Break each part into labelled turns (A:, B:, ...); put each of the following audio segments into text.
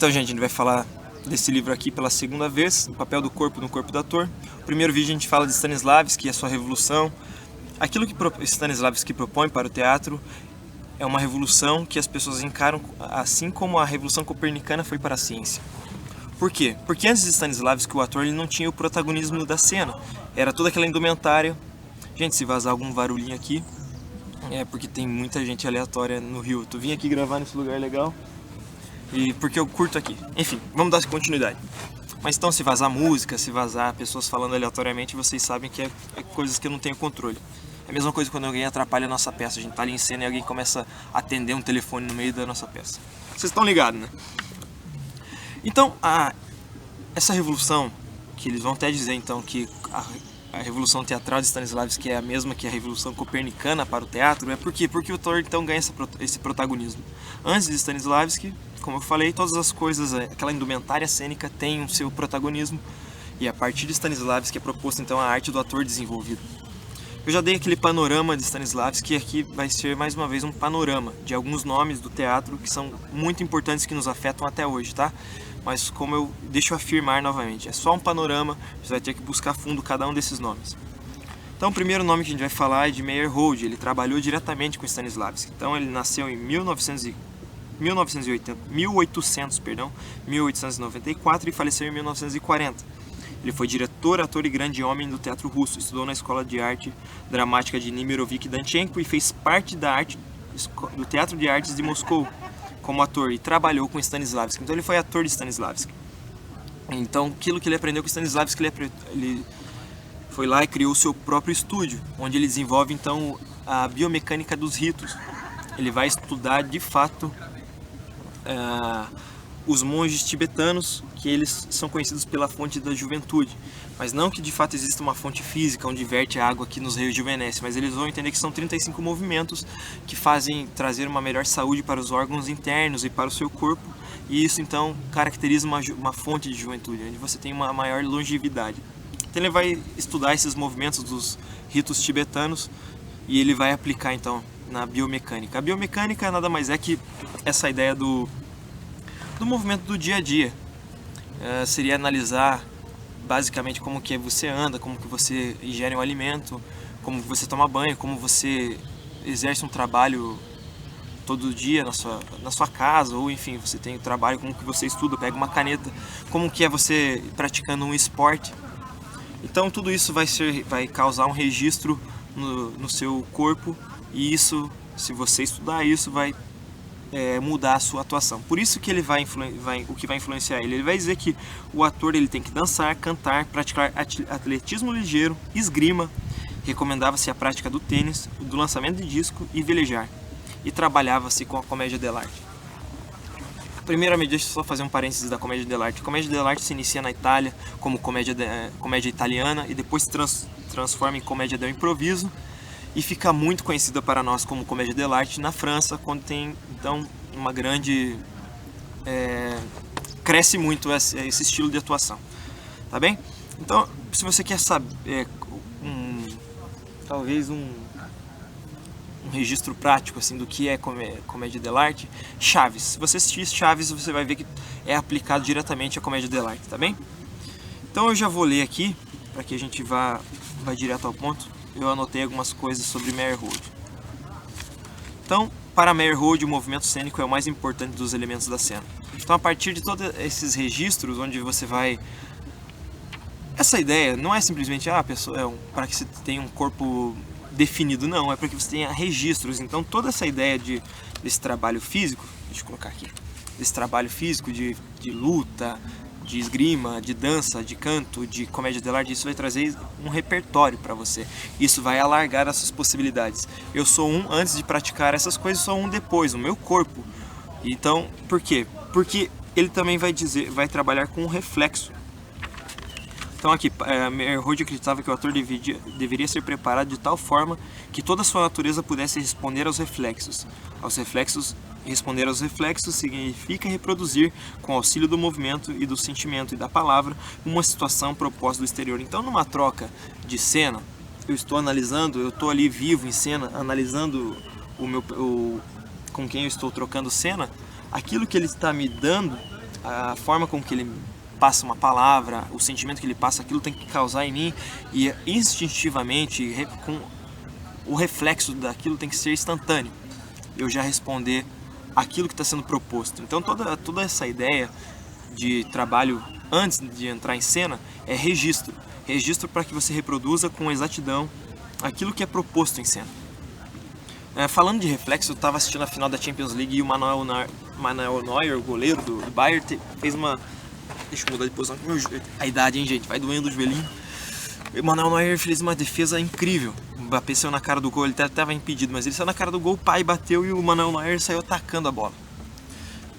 A: Então, gente, a gente vai falar desse livro aqui pela segunda vez, O Papel do Corpo no Corpo do Ator. No primeiro vídeo a gente fala de Stanislavski e a sua revolução. Aquilo que Stanislavski propõe para o teatro é uma revolução que as pessoas encaram assim como a Revolução Copernicana foi para a ciência. Por quê? Porque antes de Stanislavski, o ator ele não tinha o protagonismo da cena. Era toda aquela indumentária. Gente, se vazar algum barulhinho aqui, é porque tem muita gente aleatória no Rio. Tu vim aqui gravar nesse lugar legal e porque eu curto aqui. Enfim, vamos dar continuidade. Mas então, se vazar música, se vazar pessoas falando aleatoriamente, vocês sabem que é coisas que eu não tenho controle. É a mesma coisa quando alguém atrapalha a nossa peça. A gente tá ali em cena e alguém começa a atender um telefone no meio da nossa peça. Vocês estão ligados, né? Então, essa revolução, que eles vão até dizer então que a revolução teatral de Stanislavski é a mesma que a revolução copernicana para o teatro, é por quê? Porque o ator então ganha esse protagonismo. Antes de Stanislavski, como eu falei, todas as coisas, aquela indumentária cênica tem o seu protagonismo, e a partir de Stanislavski é proposta então a arte do ator desenvolvida. Eu já dei aquele panorama de Stanislavski e aqui vai ser mais uma vez um panorama de alguns nomes do teatro que são muito importantes, que nos afetam até hoje, tá? Mas como deixa eu afirmar novamente, é só um panorama, você vai ter que buscar fundo cada um desses nomes. Então o primeiro nome que a gente vai falar é de Meyerhold. Ele trabalhou diretamente com Stanislavski. Então ele nasceu em 1894 e faleceu em 1940. Ele foi diretor, ator e grande homem do teatro russo. Estudou na Escola de Arte Dramática de Nemirovich-Danchenko e fez parte do Teatro de Artes de Moscou como ator e trabalhou com Stanislavski. Então ele foi ator de Stanislavski. Então aquilo que ele aprendeu com Stanislavski, ele foi lá e criou o seu próprio estúdio, onde ele desenvolve então a biomecânica dos ritos. Ele vai estudar de fato os monges tibetanos, que eles são conhecidos pela fonte da juventude, mas não que de fato exista uma fonte física onde verte a água que nos rejuvenesce, mas eles vão entender que são 35 movimentos que fazem trazer uma melhor saúde para os órgãos internos e para o seu corpo, e isso então caracteriza uma fonte de juventude, onde você tem uma maior longevidade. Então ele vai estudar esses movimentos dos ritos tibetanos e ele vai aplicar então na biomecânica. A biomecânica nada mais é que essa ideia do movimento do dia a dia. Seria analisar basicamente como que você anda, como que você ingere um alimento, como que você toma banho, como você exerce um trabalho todo dia na sua casa, ou enfim, você tem um trabalho, como que você estuda, pega uma caneta, como que é você praticando um esporte. Então tudo isso vai causar um registro no seu corpo, e isso, se você estudar isso, vai mudar a sua atuação. Por isso que ele o que vai influenciar ele vai dizer que o ator ele tem que dançar, cantar, praticar atletismo ligeiro, esgrima, recomendava-se a prática do tênis, do lançamento de disco e velejar, e trabalhava-se com a comédia dell'arte. Primeiramente, deixa eu só fazer um parênteses da comédia dell'arte. A comédia dell'arte se inicia na Itália como comédia italiana e depois se transforma em comédia do improviso, e fica muito conhecida para nós como comédia dell'arte na França, quando tem então uma grande cresce muito esse estilo de atuação, tá bem? Então, se você quer saber talvez um registro prático assim do que é comédia dell'arte, Chaves. Se você assistir Chaves, você vai ver que é aplicado diretamente à comédia dell'arte, tá bem? Então eu já vou ler aqui para que a gente vá direto ao ponto. Eu anotei algumas coisas sobre Meyerhold. Então, para Meyerhold, o movimento cênico é o mais importante dos elementos da cena. Então, a partir de todos esses registros, onde você vai... Essa ideia não é simplesmente para que você tenha um corpo definido, não. É para que você tenha registros. Então, toda essa ideia desse trabalho físico... Deixa eu colocar aqui. Desse trabalho físico de luta, de esgrima, de dança, de canto, de comédia dell'arte, isso vai trazer um repertório para você. Isso vai alargar as suas possibilidades. Eu sou um antes de praticar essas coisas, sou um depois, o meu corpo. Então, por quê? Porque ele também vai trabalhar com o reflexo. Então aqui, Meyerhold acreditava que o ator deveria ser preparado de tal forma que toda a sua natureza pudesse responder aos reflexos. Responder aos reflexos significa reproduzir, com auxílio do movimento e do sentimento e da palavra, uma situação proposta do exterior. Então, numa troca de cena, eu estou analisando, eu estou ali vivo em cena, analisando com quem eu estou trocando cena, aquilo que ele está me dando a forma com que ele passa uma palavra, o sentimento que ele passa, aquilo tem que causar em mim, e instintivamente, com o reflexo daquilo tem que ser instantâneo, eu já responder aquilo que está sendo proposto. Então toda essa ideia de trabalho antes de entrar em cena é registro para que você reproduza com exatidão aquilo que é proposto em cena. Falando de reflexo, eu estava assistindo a final da Champions League e o Manuel Neuer, o goleiro do Bayern, fez uma... Deixa eu mudar de posição. A idade, hein, gente? Vai doendo o joelhinho. O Manuel Neuer fez uma defesa incrível. O Mbappé saiu na cara do gol, ele estava impedido, mas ele saiu na cara do gol, o pai bateu e o Manuel Neuer saiu atacando a bola.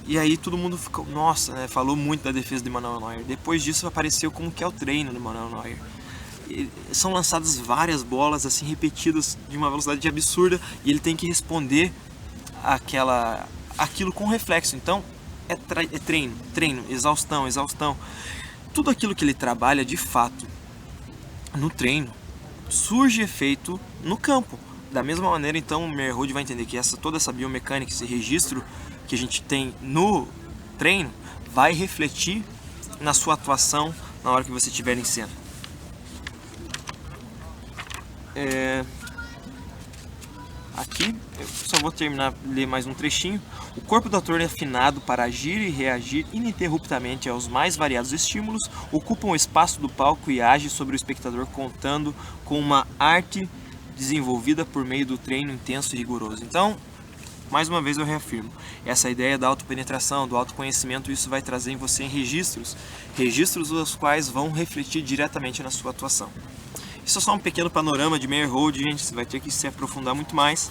A: E aí todo mundo ficou, nossa, né, falou muito da defesa de Manuel Neuer. Depois disso apareceu como que é o treino do Manuel Neuer. São lançadas várias bolas assim repetidas de uma velocidade absurda e ele tem que responder aquilo com reflexo. Então é treino, exaustão. Tudo aquilo que ele trabalha de fato no treino surge efeito no campo. Da mesma maneira, então, o Meyerhold vai entender que toda essa biomecânica, esse registro que a gente tem no treino vai refletir na sua atuação na hora que você estiver em cena. Aqui eu só vou ler mais um trechinho. O corpo do ator é afinado para agir e reagir ininterruptamente aos mais variados estímulos, ocupa o espaço do palco e age sobre o espectador, contando com uma arte desenvolvida por meio do treino intenso e rigoroso. Então, mais uma vez eu reafirmo, essa ideia da autopenetração, do autoconhecimento, isso vai trazer em você registros os quais vão refletir diretamente na sua atuação. Isso é só um pequeno panorama de Meyerhold, gente, você vai ter que se aprofundar muito mais,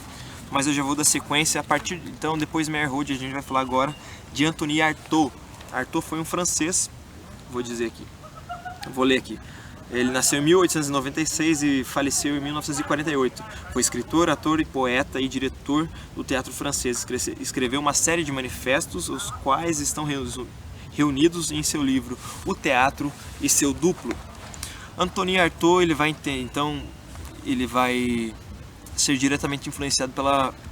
A: mas eu já vou dar sequência a partir, então, depois de Meyerhold, a gente vai falar agora de Anthony Artaud. Artaud foi um francês, vou ler aqui. Ele nasceu em 1896 e faleceu em 1948. Foi escritor, ator e poeta e diretor do teatro francês. Escreveu uma série de manifestos, os quais estão reunidos em seu livro O Teatro e Seu Duplo. Anthony Artaud ele vai ser diretamente influenciado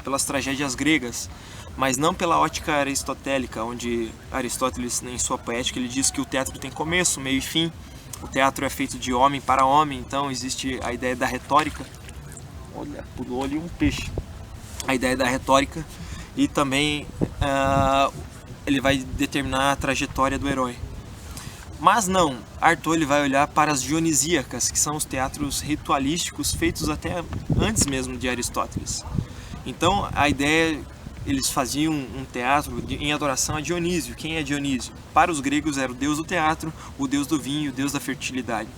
A: pelas tragédias gregas, mas não pela ótica aristotélica, onde Aristóteles, em sua poética, ele diz que o teatro tem começo, meio e fim. O teatro é feito de homem para homem, então existe a ideia da retórica. Olha, pulou ali um peixe. A ideia da retórica e também ele vai determinar a trajetória do herói. Mas não, Artaud ele vai olhar para as dionisíacas, que são os teatros ritualísticos feitos até antes mesmo de Aristóteles. Então a ideia, eles faziam um teatro em adoração a Dionísio. Quem é Dionísio? Para os gregos era o deus do teatro, o deus do vinho, o deus da fertilidade.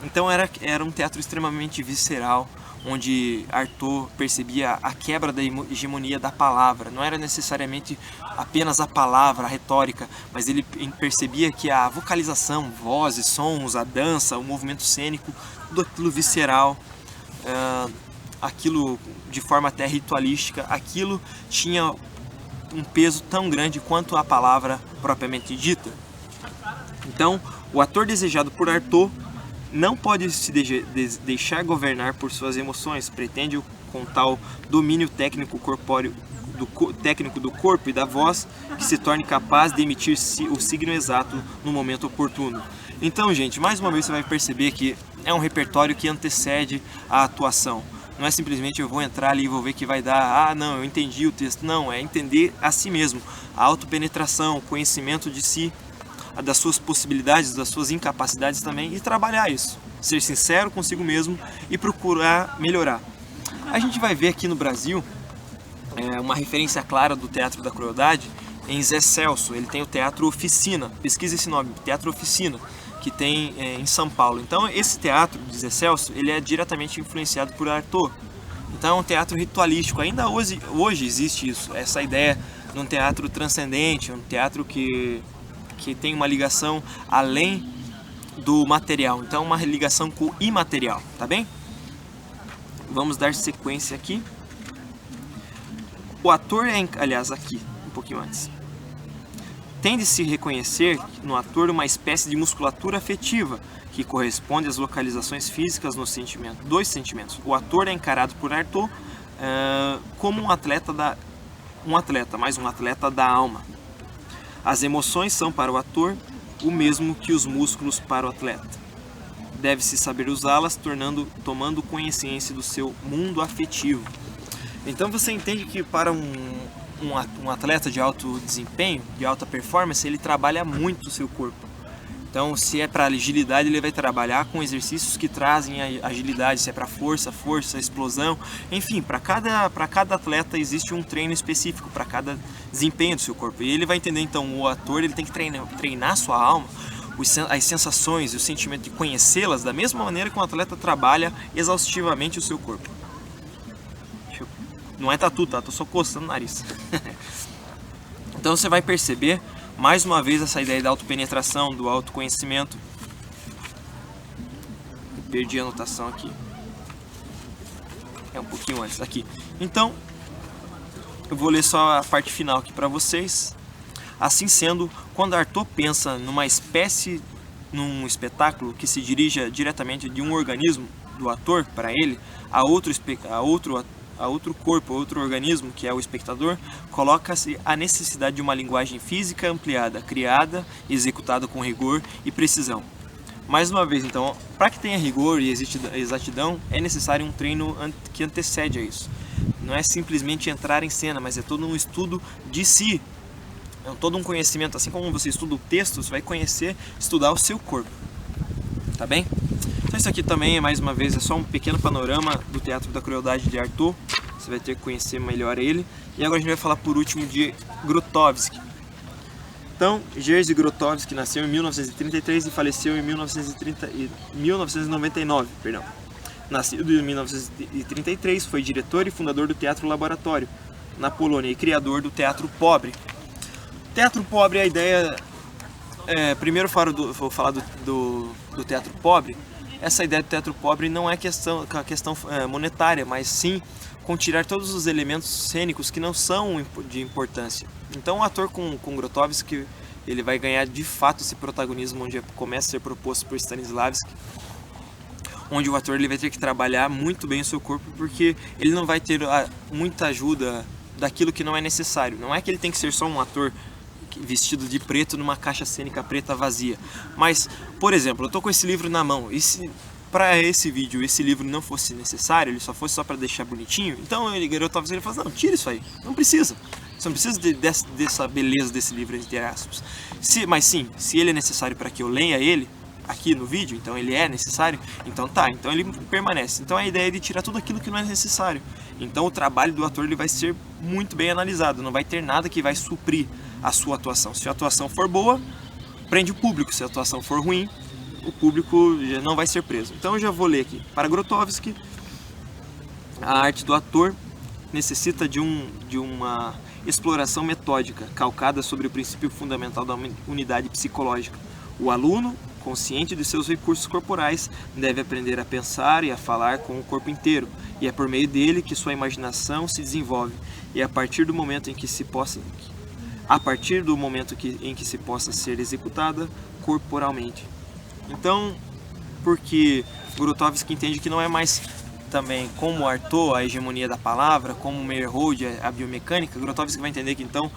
A: Então era um teatro extremamente visceral, onde Artaud percebia a quebra da hegemonia da palavra. Não era necessariamente apenas a palavra, a retórica, mas ele percebia que a vocalização, vozes, sons, a dança, o movimento cênico, tudo aquilo visceral, aquilo de forma até ritualística, aquilo tinha um peso tão grande quanto a palavra propriamente dita. Então, o ator desejado por Artaud não pode se deixar governar por suas emoções, pretende com tal domínio técnico corpóreo técnico do corpo e da voz que se torne capaz de emitir o signo exato no momento oportuno. Então, gente, mais uma vez você vai perceber que é um repertório que antecede a atuação. Não é simplesmente eu vou entrar ali e vou ver que vai dar, não, eu entendi o texto. Não, é entender a si mesmo, a autopenetração, o conhecimento de si, das suas possibilidades, das suas incapacidades também, e trabalhar isso. Ser sincero consigo mesmo e procurar melhorar. A gente vai ver aqui no Brasil uma referência clara do Teatro da Crueldade em Zé Celso. Ele tem o Teatro Oficina, pesquisa esse nome, Teatro Oficina, que tem em São Paulo. Então esse teatro de Zé Celso, ele é diretamente influenciado por Artaud. Então é um teatro ritualístico, ainda hoje existe isso, essa ideia de um teatro transcendente, um teatro que tem uma ligação além do material, então uma ligação com o imaterial, tá bem? Vamos dar sequência aqui. O ator aliás, aqui, um pouquinho antes. Tem de se reconhecer no ator uma espécie de musculatura afetiva que corresponde às localizações físicas dos sentimentos. O ator é encarado por Artaud como um atleta da alma. As emoções são para o ator o mesmo que os músculos para o atleta. Deve-se saber usá-las, tomando consciência do seu mundo afetivo. Então você entende que para um atleta de alto desempenho, de alta performance, ele trabalha muito o seu corpo. Então, se é para agilidade, ele vai trabalhar com exercícios que trazem a agilidade. Se é para força, explosão, enfim, para cada atleta existe um treino específico para cada desempenho do seu corpo. E ele vai entender, então, o ator ele tem que treinar sua alma, as sensações e o sentimento de conhecê-las da mesma maneira que um atleta trabalha exaustivamente o seu corpo. Não é tatu, tá? Tô só coçando o nariz. Então você vai perceber mais uma vez essa ideia da autopenetração, do autoconhecimento. Perdi a anotação aqui. É um pouquinho antes, aqui. Então, eu vou ler só a parte final aqui para vocês. Assim sendo, quando Artaud pensa num espetáculo que se dirija diretamente de um organismo do ator para ele, a outro corpo, outro organismo, que é o espectador, coloca-se a necessidade de uma linguagem física ampliada, criada e executada com rigor e precisão. Mais uma vez, então, para que tenha rigor e exatidão, é necessário um treino que antecede a isso. Não é simplesmente entrar em cena, mas é todo um estudo de si. É todo um conhecimento. Assim como você estuda o texto, você vai estudar o seu corpo. Tá bem? Então isso aqui também, mais uma vez, é só um pequeno panorama do Teatro da Crueldade de Artaud. Você vai ter que conhecer melhor ele. E agora a gente vai falar por último de Grotowski. Então, Jerzy Grotowski nasceu em 1933 e faleceu em 1999. Nascido em 1933, foi diretor e fundador do Teatro Laboratório, na Polônia, e criador do Teatro Pobre. Teatro Pobre, a ideia... primeiro vou falar do Teatro Pobre. Essa ideia do Teatro Pobre não é a questão monetária, mas sim com tirar todos os elementos cênicos que não são de importância. Então o ator com Grotowski, ele vai ganhar de fato esse protagonismo onde começa a ser proposto por Stanislavski, onde o ator ele vai ter que trabalhar muito bem o seu corpo, porque ele não vai ter muita ajuda daquilo que não é necessário. Não é que ele tem que ser só um ator vestido de preto numa caixa cênica preta vazia. Mas, por exemplo, eu tô com esse livro na mão, e se para esse vídeo esse livro não fosse necessário, ele só fosse só para deixar bonitinho, então ele fala, não, tira isso aí, não precisa. Você não precisa dessa beleza desse livro, entre aspas. Mas sim, se ele é necessário para que eu leia ele aqui no vídeo, então ele é necessário, então tá, então ele permanece. Então a ideia é de tirar tudo aquilo que não é necessário. Então o trabalho do ator ele vai ser muito bem analisado, não vai ter nada que vai suprir a sua atuação. Se a atuação for boa, prende o público. Se a atuação for ruim, o público já não vai ser preso. Então eu já vou ler aqui. Para Grotowski, a arte do ator necessita de uma exploração metódica, calcada sobre o princípio fundamental da unidade psicológica. O aluno, consciente de seus recursos corporais, deve aprender a pensar e a falar com o corpo inteiro, e é por meio dele que sua imaginação se desenvolve, e a partir do momento em que se possa ser executada corporalmente. Então, porque Grotowski entende que não é mais também como Artaud, a hegemonia da palavra, como Meyerhold, a biomecânica, Grotowski vai entender que então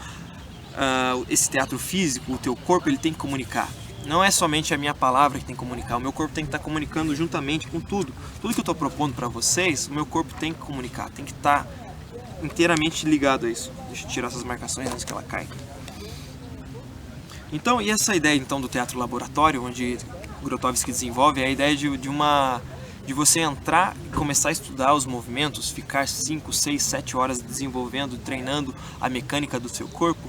A: esse teatro físico, o teu corpo, ele tem que comunicar. Não é somente a minha palavra que tem que comunicar, o meu corpo tem que estar comunicando juntamente com tudo. Tudo que eu estou propondo para vocês, o meu corpo tem que comunicar, tem que estar inteiramente ligado a isso. Deixa eu tirar essas marcações antes que ela caia. Então, e essa ideia então do teatro laboratório, onde Grotowski desenvolve, é a ideia de você entrar e começar a estudar os movimentos, ficar 5, 6, 7 horas desenvolvendo, treinando a mecânica do seu corpo,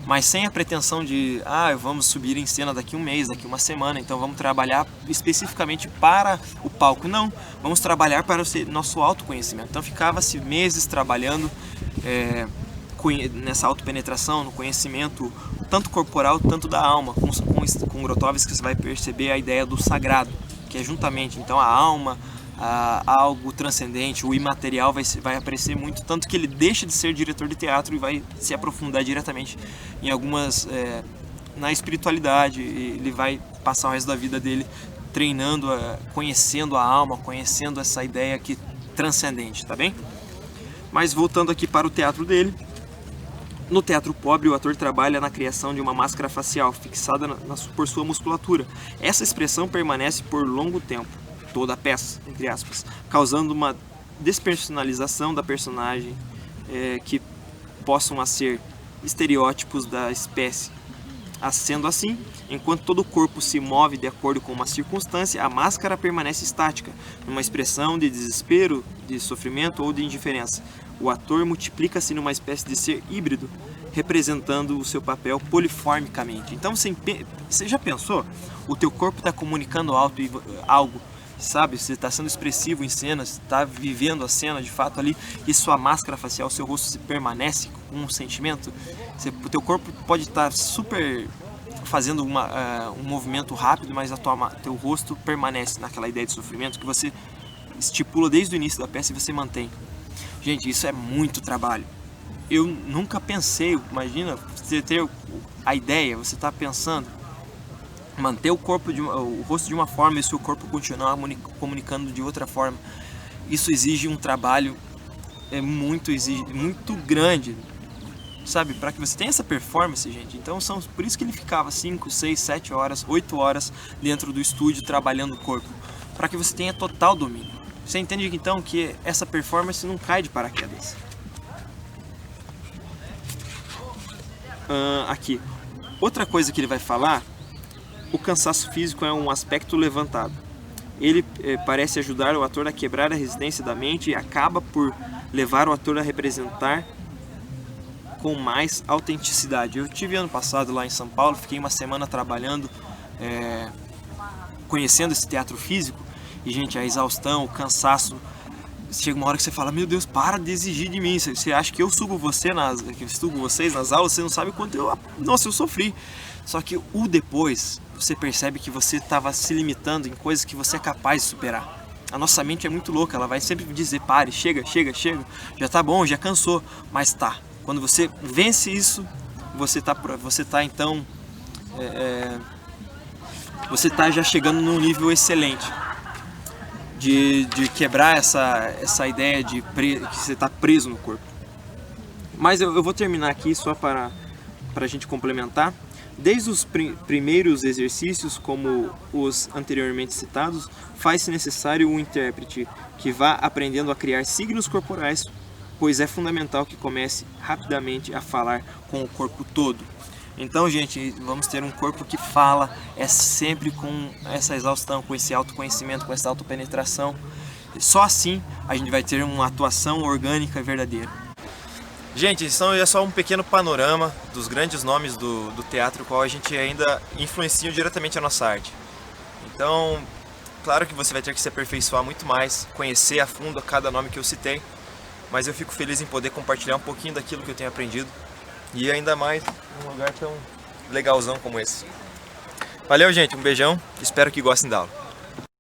A: mas sem a pretensão de, vamos subir em cena daqui um mês, daqui uma semana, então vamos trabalhar especificamente para o palco. Não, vamos trabalhar para o nosso autoconhecimento. Então ficava-se meses trabalhando nessa autopenetração, no conhecimento, tanto corporal, tanto da alma. Com Grotowski você vai perceber a ideia do sagrado, que é juntamente então a alma, algo transcendente, o imaterial vai aparecer muito, tanto que ele deixa de ser diretor de teatro e vai se aprofundar diretamente em algumas na espiritualidade, e ele vai passar o resto da vida dele treinando, conhecendo a alma, conhecendo essa ideia aqui transcendente, tá bem? Mas voltando aqui para o teatro dele, No teatro pobre, o ator trabalha na criação de uma máscara facial fixada por sua musculatura. Essa expressão permanece por longo tempo, toda a peça, entre aspas, causando uma despersonalização da personagem que possam a ser estereótipos da espécie. Sendo assim, enquanto todo o corpo se move de acordo com uma circunstância, a máscara permanece estática, numa expressão de desespero, de sofrimento ou de indiferença. O ator multiplica-se numa espécie de ser híbrido, representando o seu papel poliformicamente. Então você já pensou? O teu corpo está comunicando algo, sabe? Você está sendo expressivo em cenas, está vivendo a cena de fato ali, e sua máscara facial, seu rosto permanece com um sentimento. O teu corpo pode estar super fazendo um movimento rápido, mas teu rosto permanece naquela ideia de sofrimento que você estipula desde o início da peça e você mantém. Gente, isso é muito trabalho. Eu nunca pensei, imagina você ter a ideia, você está pensando, manter o rosto de uma forma e seu corpo continuar comunicando de outra forma. Isso exige um trabalho muito grande, sabe, para que você tenha essa performance, gente. Então por isso que ele ficava 5, 6, 7 horas, 8 horas dentro do estúdio trabalhando o corpo, para que você tenha total domínio. Você entende então que essa performance não cai de paraquedas. Aqui, outra coisa que ele vai falar: o cansaço físico é um aspecto levantado. Ele parece ajudar o ator a quebrar a resistência da mente e acaba por levar o ator a representar com mais autenticidade. Eu tive ano passado lá em São Paulo, fiquei uma semana trabalhando, conhecendo esse teatro físico, e gente, a exaustão, o cansaço, chega uma hora que você fala: meu Deus, para de exigir de mim. Você acha que eu subo vocês nas aulas, você não sabe quanto eu sofri. Só que depois, você percebe que você estava se limitando em coisas que você é capaz de superar. A nossa mente é muito louca, ela vai sempre dizer: pare, chega, já tá bom, já cansou. Mas tá, quando você vence isso, você tá então, você tá já chegando num nível excelente de quebrar essa ideia de que você está preso no corpo. Mas eu vou terminar aqui só para a gente complementar. Desde os primeiros exercícios, como os anteriormente citados, faz-se necessário um intérprete que vá aprendendo a criar signos corporais, pois é fundamental que comece rapidamente a falar com o corpo todo. Então, gente, vamos ter um corpo que fala, sempre com essa exaustão, com esse autoconhecimento, com essa autopenetração. Só assim a gente vai ter uma atuação orgânica e verdadeira. Gente, isso é só um pequeno panorama dos grandes nomes do teatro, qual a gente ainda influencia diretamente a nossa arte. Então, claro que você vai ter que se aperfeiçoar muito mais, conhecer a fundo cada nome que eu citei, mas eu fico feliz em poder compartilhar um pouquinho daquilo que eu tenho aprendido, e ainda mais num lugar tão legalzão como esse. Valeu, gente, um beijão, espero que gostem da aula.